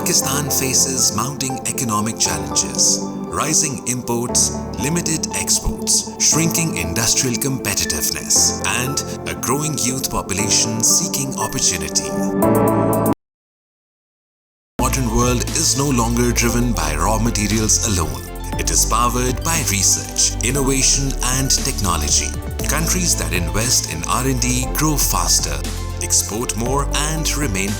Pakistan faces mounting economic challenges, rising imports, limited exports, shrinking industrial competitiveness, and a growing youth population seeking opportunity. The modern world is no longer driven by raw materials alone. It is powered by research, innovation, and technology. Countries that invest in R&D grow faster, export more, and remain.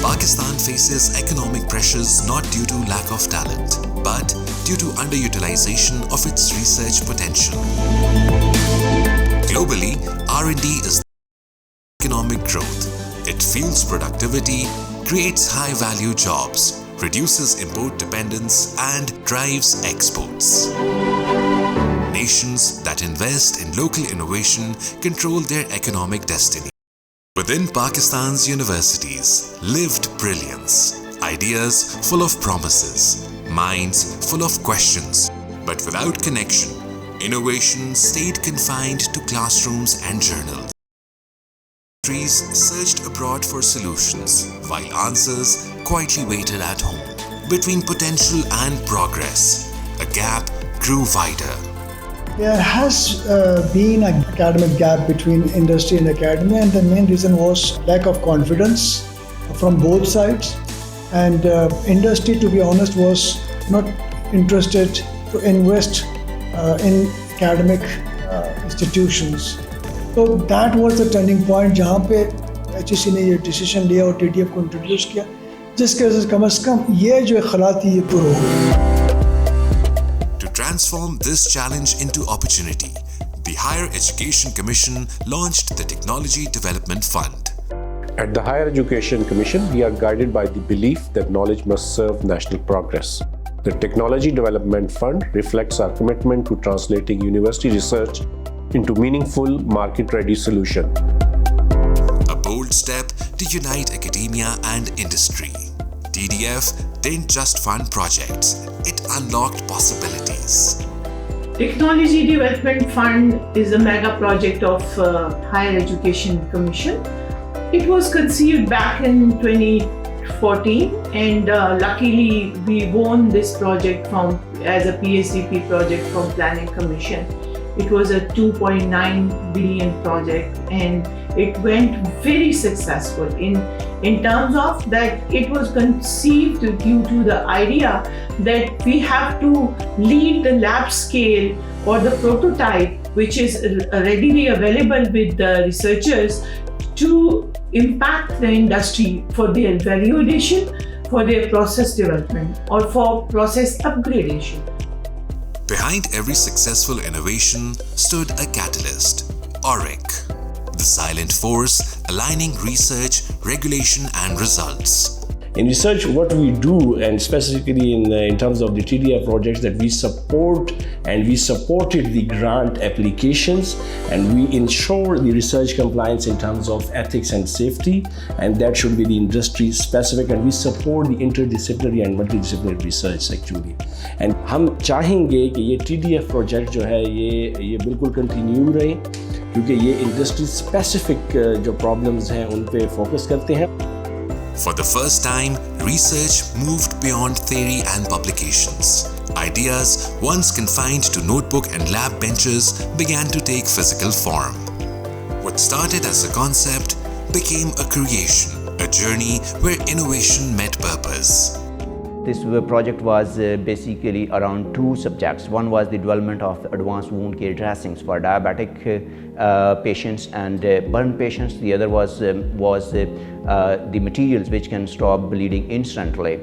Pakistan faces economic pressures not due to lack of talent, but due to underutilization of its research potential. Globally, R&D is economic growth. It fuels productivity, creates high-value jobs, reduces import dependence, and drives exports. Nations that invest in local innovation control their economic destiny. Within Pakistan's universities lived brilliance, ideas full of promises, minds full of questions, but without connection, innovation stayed confined to classrooms and journals. Countries searched abroad for solutions, while answers quietly waited at home. Between potential and progress, a gap grew wider. There has been an academic gap between industry and academia, and the main reason was lack of confidence from both sides. And industry, to be honest, was not interested to invest in academic institutions. So that was the turning point जहाँ पे HEC ने ये decision लिया और TDF को introduce किया, जिसके वजह से कम से कम ये जो खला थी ये दूर हो गई. To transform this challenge into opportunity, the Higher Education Commission launched the Technology Development Fund. At the Higher Education Commission, we are guided by the belief that knowledge must serve national progress. The Technology Development Fund reflects our commitment to translating university research into meaningful, market-ready solutions. A bold step to unite academia and industry. TDF didn't just fund projects, it unlocked possibilities. Technology Development Fund is a mega project of Higher Education Commission. It was conceived back in 2014 and luckily we won this project as a PSDP project from Planning Commission. It was a 2.9 billion project and it went very successful in terms of that it was conceived due to the idea that we have to lead the lab scale or the prototype which is readily available with the researchers to impact the industry for their value addition, for their process development or for process upgradation. Behind every successful innovation stood a catalyst, AURIC, the silent force aligning research, regulation and results. In research, what we do, and specifically in terms of the TDF projects, that we support and we supported the grant applications and we ensure the research compliance in terms of ethics and safety, and that should be the industry specific, and we support the interdisciplinary and multidisciplinary research actually. And हम चाहेंगे कि ये TDF project जो है ये बिल्कुल continue रहे, क्योंकि ये industry specific जो problems हैं उन पे focus करते हैं. For the first time, research moved beyond theory and publications. Ideas, once confined to notebook and lab benches, began to take physical form. What started as a concept became a creation, a journey where innovation met purpose. This project was basically around two subjects. One was the development of advanced wound care dressings for diabetic patients and burn patients. The other was the materials which can stop bleeding instantly.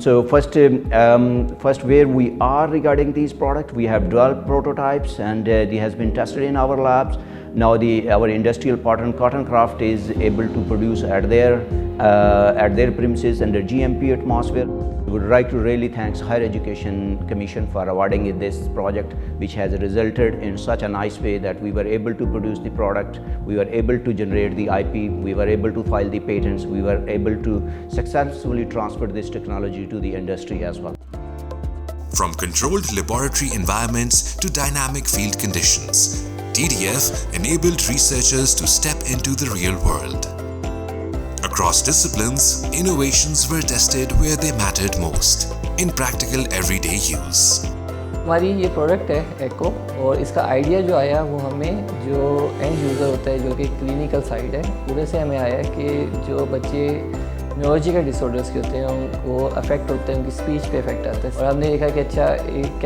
So first where we are regarding these products, we have developed prototypes and they has been tested in our labs. Now our industrial partner Cottoncraft is able to produce at their premises under GMP atmosphere. We would like to really thank Higher Education Commission for awarding this project, which has resulted in such a nice way that we were able to produce the product, we were able to generate the IP, we were able to file the patents, we were able to successfully transfer this technology to the industry as well. From controlled laboratory environments to dynamic field conditions, TDF enabled researchers to step into the real world. Across disciplines, innovations were tested where they mattered most, in practical everyday use. हमारी ये product है एको, और इसका idea जो आया वो हमें जो एंड यूज़र होता है जो कि क्लिनिकल साइड है पूरे से हमें आया कि जो बच्चे न्यूरोलॉजिकल डिसऑर्डर्स के होते हैं उनको अफेक्ट होते हैं, उनकी स्पीच पे इफेक्ट आता है, और हमने देखा कि अच्छा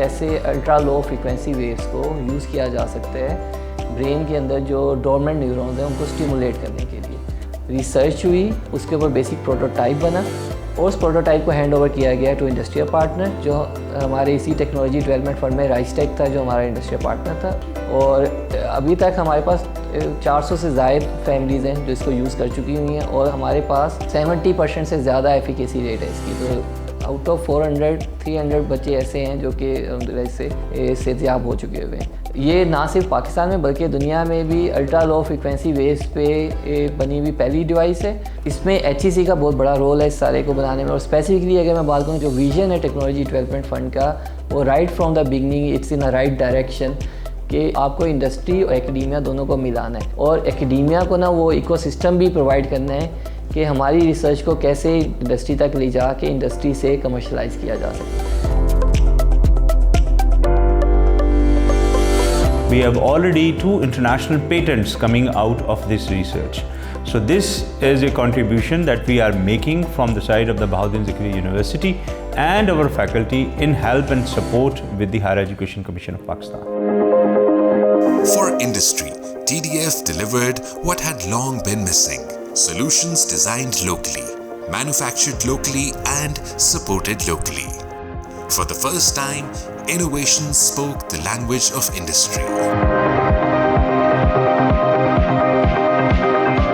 कैसे अल्ट्रा लो फ्रिक्वेंसी वेव्स को यूज़ किया जा सकता है ब्रेन के अंदर जो डोरमेंट न्यूरॉन्स हैं उनको स्टिमुलेट करने के लिए। रिसर्च हुई, उसके ऊपर बेसिक प्रोटोटाइप बना और उस प्रोटोटाइप को हैंड ओवर किया गया टू इंडस्ट्रियल पार्टनर, जो हमारे इसी टेक्नोलॉजी डेवलपमेंट फंड में राइसटेक था जो हमारा इंडस्ट्रियल पार्टनर था। और अभी तक हमारे पास 400 से ज़ायद फैमिलीज़ हैं जो इसको यूज़ कर चुकी हुई हैं, और हमारे पास 70% से ज़्यादा एफिकेसी रेट है इसकी। तो आउट ऑफ 300 बच्चे ऐसे हैं जो कि इससे सेहतयाब हो चुके हुए हैं। ये ना सिर्फ पाकिस्तान में बल्कि दुनिया में भी अल्ट्रा लो फ्रिक्वेंसी वेव्स पे बनी हुई पहली डिवाइस है। इसमें HEC का बहुत बड़ा रोल है इस सारे को बनाने में, और स्पेसिफिकली अगर मैं बात करूँ जो विजन है टेक्नोलॉजी डेवलपमेंट फंड का, वो right from the beginning it's in a right direction कि आपको इंडस्ट्री और एकेडेमिया दोनों को मिलाना है, और एकेडेमिया को ना वो इकोसिस्टम भी प्रोवाइड करना है कि हमारी रिसर्च को कैसे इंडस्ट्री तक ले जा के इंडस्ट्री से कमर्शलाइज किया जा सके। We have already 2 international patents coming out of this research. So this is a contribution that we are making from the side of the Bahauddin Zakariya University and our faculty in help and support with the Higher Education Commission of Pakistan. For industry, TDF delivered what had long been missing: solutions designed locally, manufactured locally and supported locally. For the first time, innovation spoke the language of industry.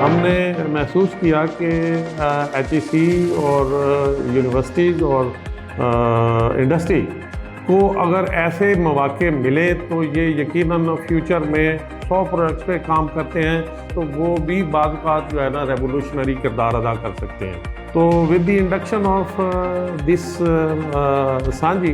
हमने महसूस किया कि HEC और universities और industry को अगर ऐसे मौके मिले तो ये यकीनन फ्यूचर में 100 प्रोडक्ट्स पे काम करते हैं तो वो भी बाद बात जो है ना रेवोल्यूशनरी किरदार अदा कर सकते हैं। तो with the induction of this सांझी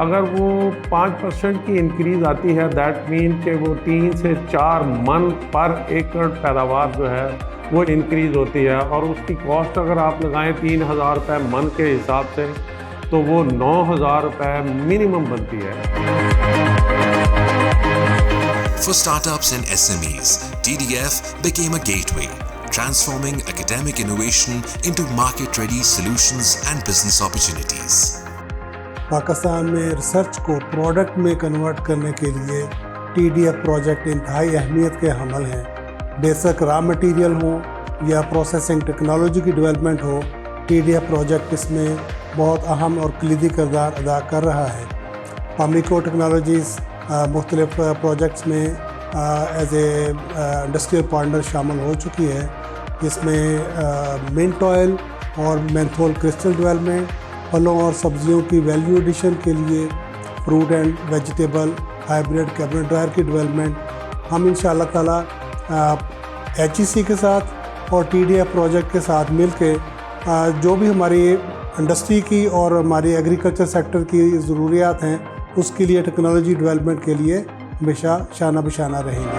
अगर वो 5% की इंक्रीज़ आती है, दैट मीन कि वो 3 से 4 मन पर एकड़ पैदावार जो है वो इंक्रीज़ होती है, और उसकी कॉस्ट अगर आप लगाएं 3,000 रुपये मन के हिसाब से तो वो 9,000 रुपये मिनिमम बनती है। For startups and SMEs, TDF became a gateway, transforming academic innovation into market-ready solutions and business opportunities. Pakistan में रिसर्च को प्रोडक्ट में कन्वर्ट करने के लिए TDF प्रोजेक्ट इंतहाई अहमियत के हमल हैं। बेशक रॉ मटेरियल हो या प्रोसेसिंग टेक्नोलॉजी की डेवलपमेंट हो, TDF प्रोजेक्ट इसमें बहुत अहम और कलीदी किरदार अदा कर रहा है। पामिको टेक्नोलॉजीज़ मुख्तलिफ प्रोजेक्ट्स में एज ए इंडस्ट्रियल पार्टनर शामिल हो चुकी है, जिसमें मिंट ऑयल और मेंथोल क्रिस्टल डेवलपमेंट, फलों और सब्जियों की वैल्यू एडिशन के लिए fruit and vegetable hybrid cabinet dryer की डेवलपमेंट हम इंशाअल्लाह ताला HEC के साथ और TDF प्रोजेक्ट के साथ मिलके जो भी हमारी इंडस्ट्री की और हमारी एग्रीकल्चर सेक्टर की ज़रूरियात हैं उसके लिए टेक्नोलॉजी डेवलपमेंट के लिए हमेशा शाना बिशाना रहेंगे।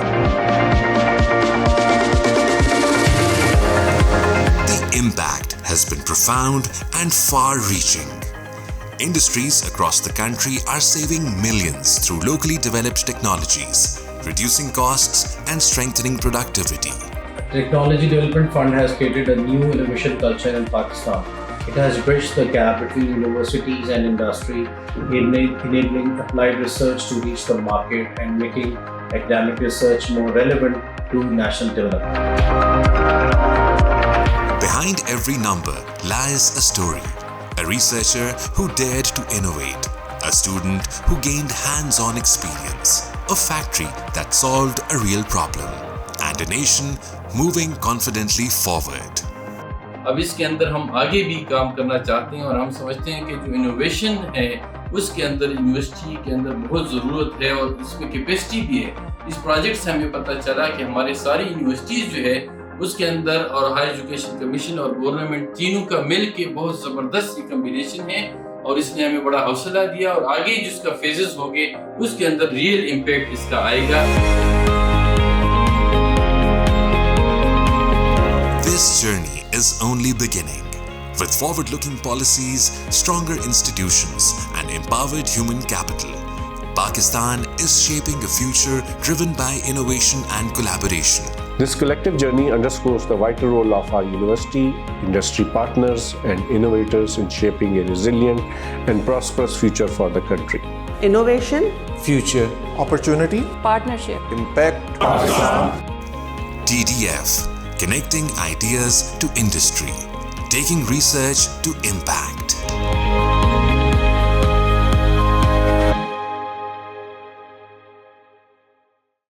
The impact has been profound and far-reaching. Industries across the country are saving millions through locally developed technologies, reducing costs and strengthening productivity. Technology Development Fund has created a new innovation culture in Pakistan. It has bridged the gap between universities and industry, enabling applied research to reach the market and making academic research more relevant to national development. Behind every number lies a story. A researcher who dared to innovate, a student who gained hands-on experience, a factory that solved a real problem, and a nation moving confidently forward. अब इसके अंदर हम आगे भी काम करना चाहते हैं और हम समझते हैं कि जो इनोवेशन है उसके अंदर यूनिवर्सिटी के अंदर बहुत ज़रूरत है और इसमें कैपेसिटी भी है। इस प्रोजेक्ट से हमें पता चला कि हमारे सारी यूनिवर्सिटीज़ जो है उसके अंदर और हायर एजुकेशन कमीशन और गवर्नमेंट तीनों का मिल के बहुत ज़बरदस्त कम्बिनेशन है, और इसने हमें बड़ा हौसला दिया और आगे जिसका फेजेस होंगे उसके अंदर रियल इम्पैक्ट इसका आएगा। This journey is only beginning. With forward-looking policies, stronger institutions, and empowered human capital, Pakistan is shaping a future driven by innovation and collaboration. This collective journey underscores the vital role of our university, industry partners, and innovators in shaping a resilient and prosperous future for the country. Innovation, future, opportunity, partnership, impact. TDF, connecting ideas to industry, taking research to impact.